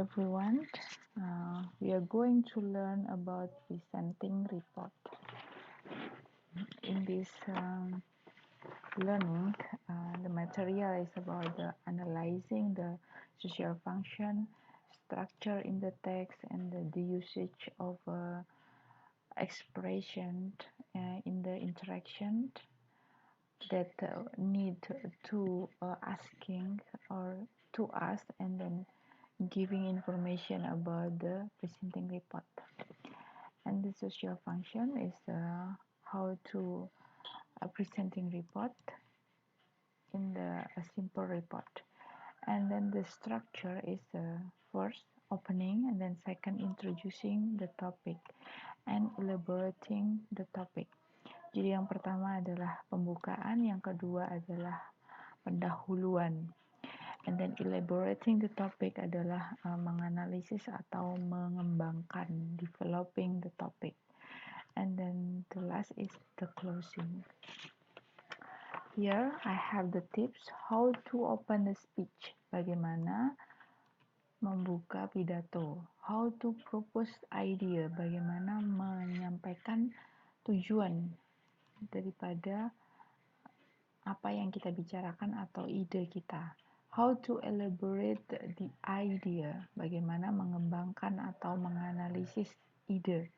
everyone. We are going to learn about presenting report. In this learning, the material is about analyzing the social function, structure in the text, and the usage of expression in the interaction that need to asking or to ask and then giving information about the presenting report. And the social function is how to presenting report in a simple report. And then the structure is first opening, and then second introducing the topic and elaborating the topic. Jadi yang pertama adalah pembukaan, yang kedua adalah pendahuluan. And then elaborating the topic adalah menganalisis atau mengembangkan, developing the topic. And then the last is the closing. Here I have the tips how to open the speech. Bagaimana membuka pidato. How to propose idea. Bagaimana menyampaikan tujuan daripada apa yang kita bicarakan atau ide kita. How to elaborate the idea, bagaimana mengembangkan atau menganalisis ide.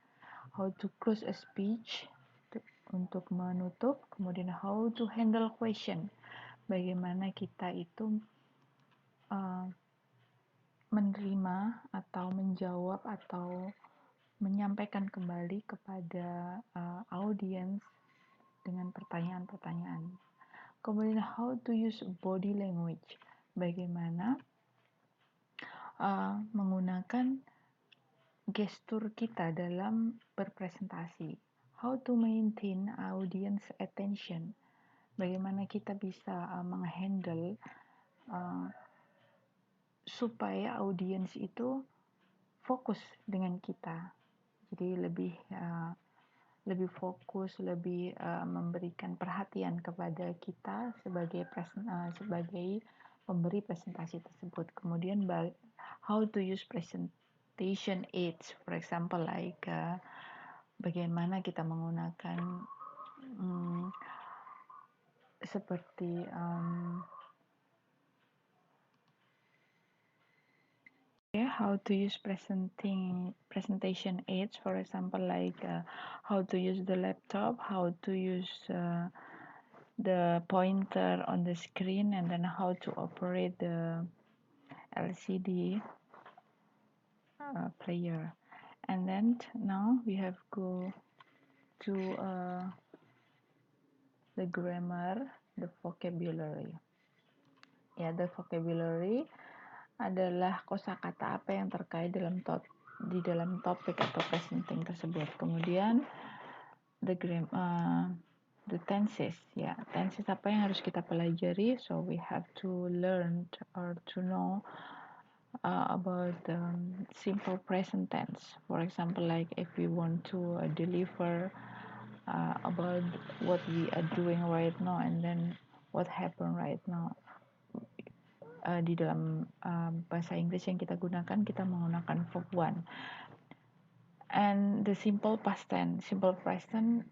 How to close a speech, untuk menutup. Kemudian how to handle question, bagaimana kita itu menerima atau menjawab atau menyampaikan kembali kepada audiens dengan pertanyaan-pertanyaan. Kemudian how to use body language, bagaimana menggunakan gestur kita dalam berpresentasi. How to maintain audience attention, bagaimana kita bisa menghandle supaya audiens itu fokus dengan kita. Jadi lebih fokus, lebih memberikan perhatian kepada kita sebagai pemberi presentasi tersebut. Kemudian how to use presentation aids, for example like bagaimana kita menggunakan seperti how to use presentation aids, for example like how to use the laptop, how to use the pointer on the screen, and then how to operate the LCD player. And then now we have go to the grammar, the vocabulary. Ya, the vocabulary adalah kosakata apa yang terkait di dalam topik atau presenting tersebut. Kemudian the tenses, ya, tenses apa yang harus kita pelajari. So we have to learn or to know about simple present tense. For example, like if we want to deliver about what we are doing right now and then what happened right now. Di dalam bahasa Inggris yang kita gunakan, kita menggunakan verb one. And the simple past tense. Simple past tense,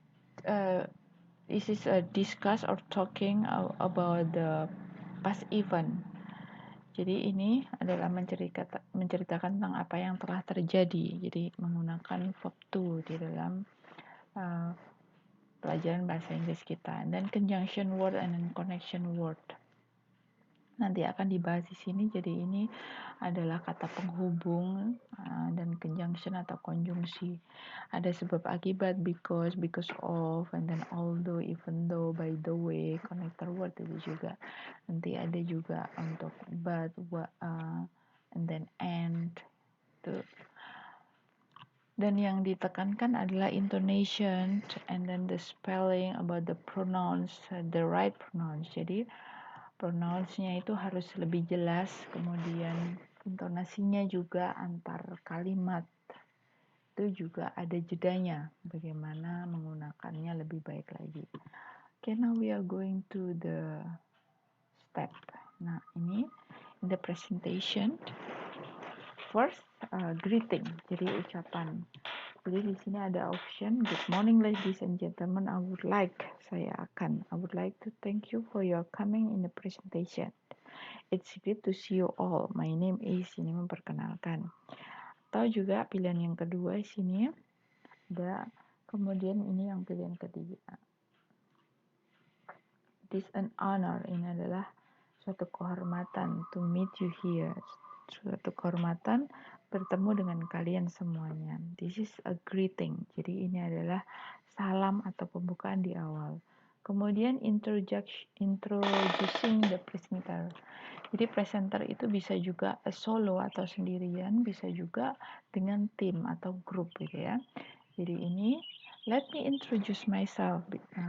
this is a discuss or talking about the past event. Jadi ini adalah menceritakan tentang apa yang telah terjadi. Jadi menggunakan verb to di dalam pelajaran bahasa Inggris kita. And then conjunction word and then connection word. Nanti akan dibahas di sini. Jadi ini adalah kata penghubung dan conjunction atau konjungsi. Ada sebab akibat, because of, and then although, even though, by the way, connector word itu juga. Nanti ada juga untuk but, and then and. Tuh. Dan yang ditekankan adalah intonation and then the spelling about the pronouns, the right pronouns. Jadi pronouns-nya itu harus lebih jelas, kemudian intonasinya juga antar kalimat itu juga ada jedanya, bagaimana menggunakannya lebih baik lagi. Okay, now we are going to the step. Nah, ini in the presentation first, greeting, jadi ucapan. Jadi di sini ada option, good morning ladies and gentlemen, I would like to thank you for your coming in the presentation. It's great to see you all. My name is, ini memperkenalkan. Atau juga pilihan yang kedua di sini ada, kemudian ini yang pilihan ketiga. It is an honor, ini adalah suatu kehormatan to meet you here. Suatu kehormatan bertemu dengan kalian semuanya. This is a greeting. Jadi ini adalah salam atau pembukaan di awal. Kemudian introducing the presenter. Jadi presenter itu bisa juga solo atau sendirian, bisa juga dengan tim atau grup gitu ya. Jadi ini, let me introduce myself.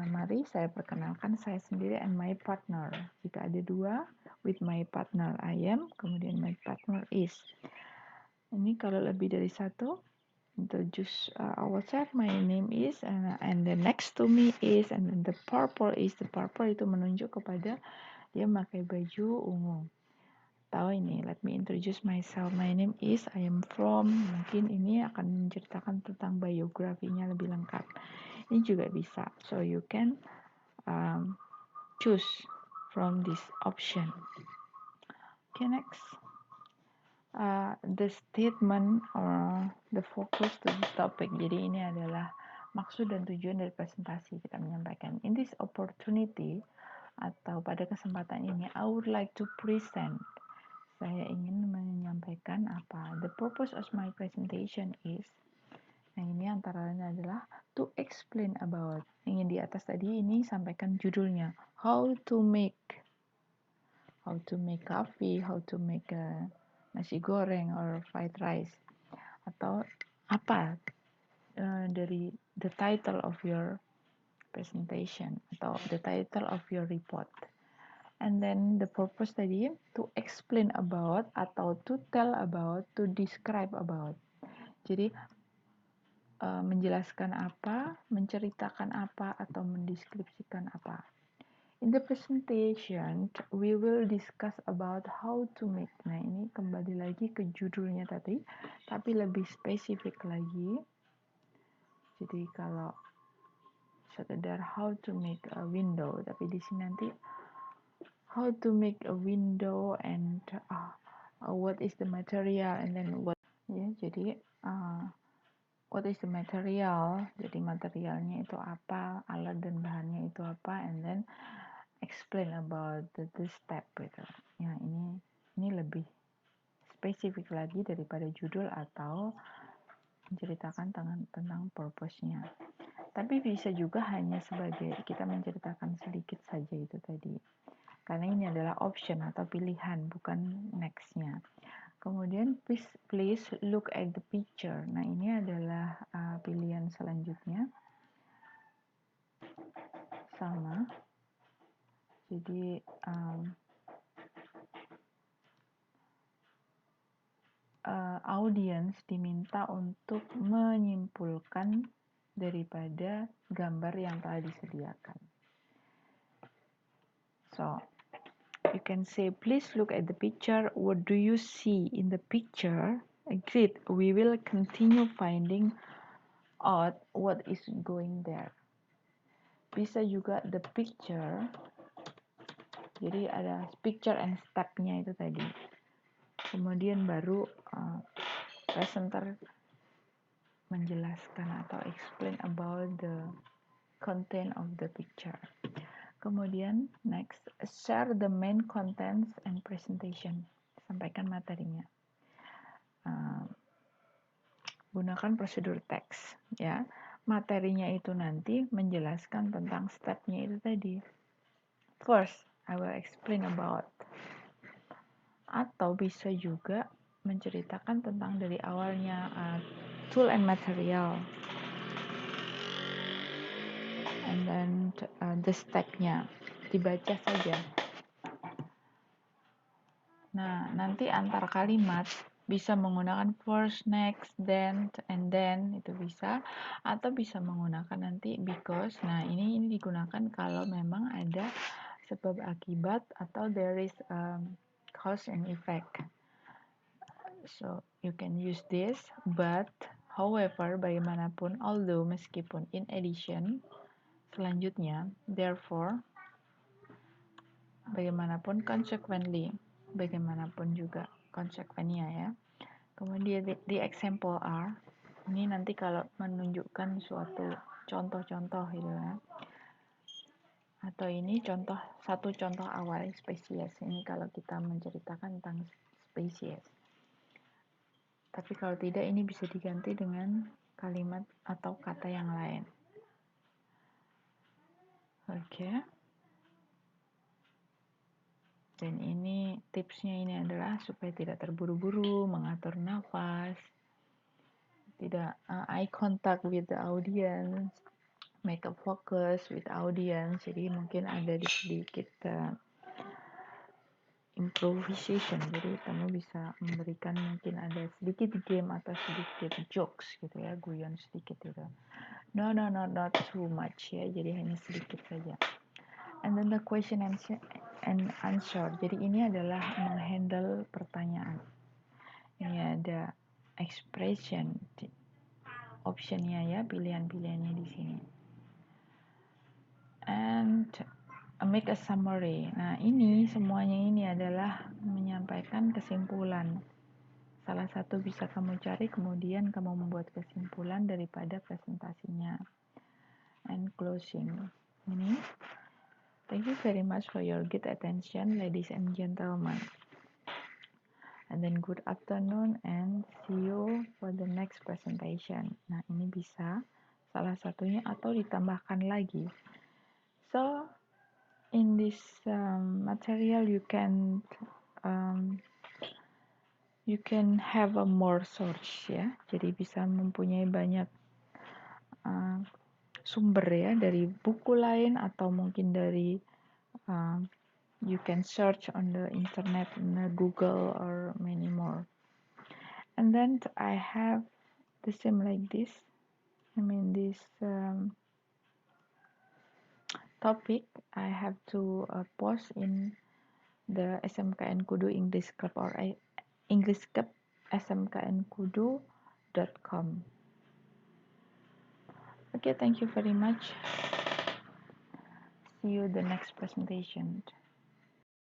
Mari saya perkenalkan saya sendiri and my partner. Jika ada dua, with my partner I am, kemudian my partner is. Ini kalau lebih dari satu, introduce ourselves, my name is, and the next to me is, and then the purple is. The purple itu menunjuk kepada dia memakai baju ungu. Tahu ini, let me introduce myself, my name is, I am from, mungkin ini akan menceritakan tentang biografinya lebih lengkap. Ini juga bisa, so you can choose from this option. Okay, next. The statement or the focus to the topic. Jadi ini adalah maksud dan tujuan dari presentasi kita menyampaikan. In this opportunity, atau pada kesempatan ini, I would like to present. Saya ingin menyampaikan apa? The purpose of my presentation is, nah ini antara lain adalah to explain about. Ingin di atas tadi ini sampaikan judulnya, how to make coffee, how to make nasi goreng or fried rice, atau apa dari the title of your presentation atau the title of your report. And then the purpose tadi to explain about atau to tell about, to describe about. Jadi menjelaskan apa, menceritakan apa, atau mendeskripsikan apa. In the presentation, we will discuss about how to make. Nah ini kembali lagi ke judulnya tadi, tapi lebih spesifik lagi. Jadi kalau sekedar how to make a window, tapi di sini nanti how to make a window and what is the material and then what ya, jadi what is the material, jadi materialnya itu apa, alat dan bahannya itu apa, and then explain about the step gitu ya. Ini lebih spesifik lagi daripada judul atau menceritakan tentang purpose-nya. Tapi bisa juga hanya sebagai kita menceritakan sedikit saja itu tadi. Karena ini adalah option atau pilihan, bukan next-nya. Kemudian please look at the picture. Nah ini adalah pilihan selanjutnya. Sama. Jadi audiens diminta untuk menyimpulkan daripada gambar yang telah disediakan. So, you can say, please look at the picture. What do you see in the picture? Great. We will continue finding out what is going there. Bisa juga the picture. Jadi ada picture and step-nya itu tadi. Kemudian baru presenter menjelaskan atau explain about the content of the picture. Kemudian next, share the main contents and presentation. Sampaikan materinya. Gunakan prosedur teks ya. Materinya itu nanti menjelaskan tentang step-nya itu tadi. First, I will explain about. Atau bisa juga menceritakan tentang dari awalnya tool and material. And then the step-nya dibaca saja. Nah, nanti antar kalimat bisa menggunakan first, next, then, and then, itu bisa. Atau bisa menggunakan nanti because. Nah, ini digunakan kalau memang ada sebab akibat atau there is cause and effect. So, you can use this, but however, bagaimanapun, although, meskipun, in addition, selanjutnya, therefore, bagaimanapun, consequently, bagaimanapun juga konsekuensinya ya. Kemudian the example are, ini nanti kalau menunjukkan suatu contoh-contoh gitu ya. Atau ini satu contoh awal spesies. Ini kalau kita menceritakan tentang spesies. Tapi kalau tidak, ini bisa diganti dengan kalimat atau kata yang lain. Oke. Dan ini tipsnya ini adalah supaya tidak terburu-buru, mengatur nafas, tidak eye contact with the audience, make a focus with audience. Jadi mungkin ada sedikit improvisation, jadi kamu bisa memberikan mungkin ada sedikit game atau sedikit jokes gitu ya, guyon sedikit gitu. No, not too much ya, jadi hanya sedikit saja. And then the question and answer, jadi ini adalah menghandle pertanyaan. Ini ada expression, optionnya ya, pilihan-pilihannya di sini. And make a summary. Nah, ini semuanya ini adalah menyampaikan kesimpulan. Salah satu bisa kamu cari, kemudian kamu membuat kesimpulan daripada presentasinya. And closing. Ini. Thank you very much for your good attention, ladies and gentlemen. And then good afternoon and see you for the next presentation. Nah, ini bisa salah satunya atau ditambahkan lagi. So, in this material you can have a more source ya. Jadi bisa mempunyai banyak sumber ya, dari buku lain atau mungkin dari you can search on the internet, in Google or many more. And then I have the same like this. I mean this topic I have to post in the SMKN Kudu English Club or English Club smknkudu.com. Okay, thank you very much. See you the next presentation.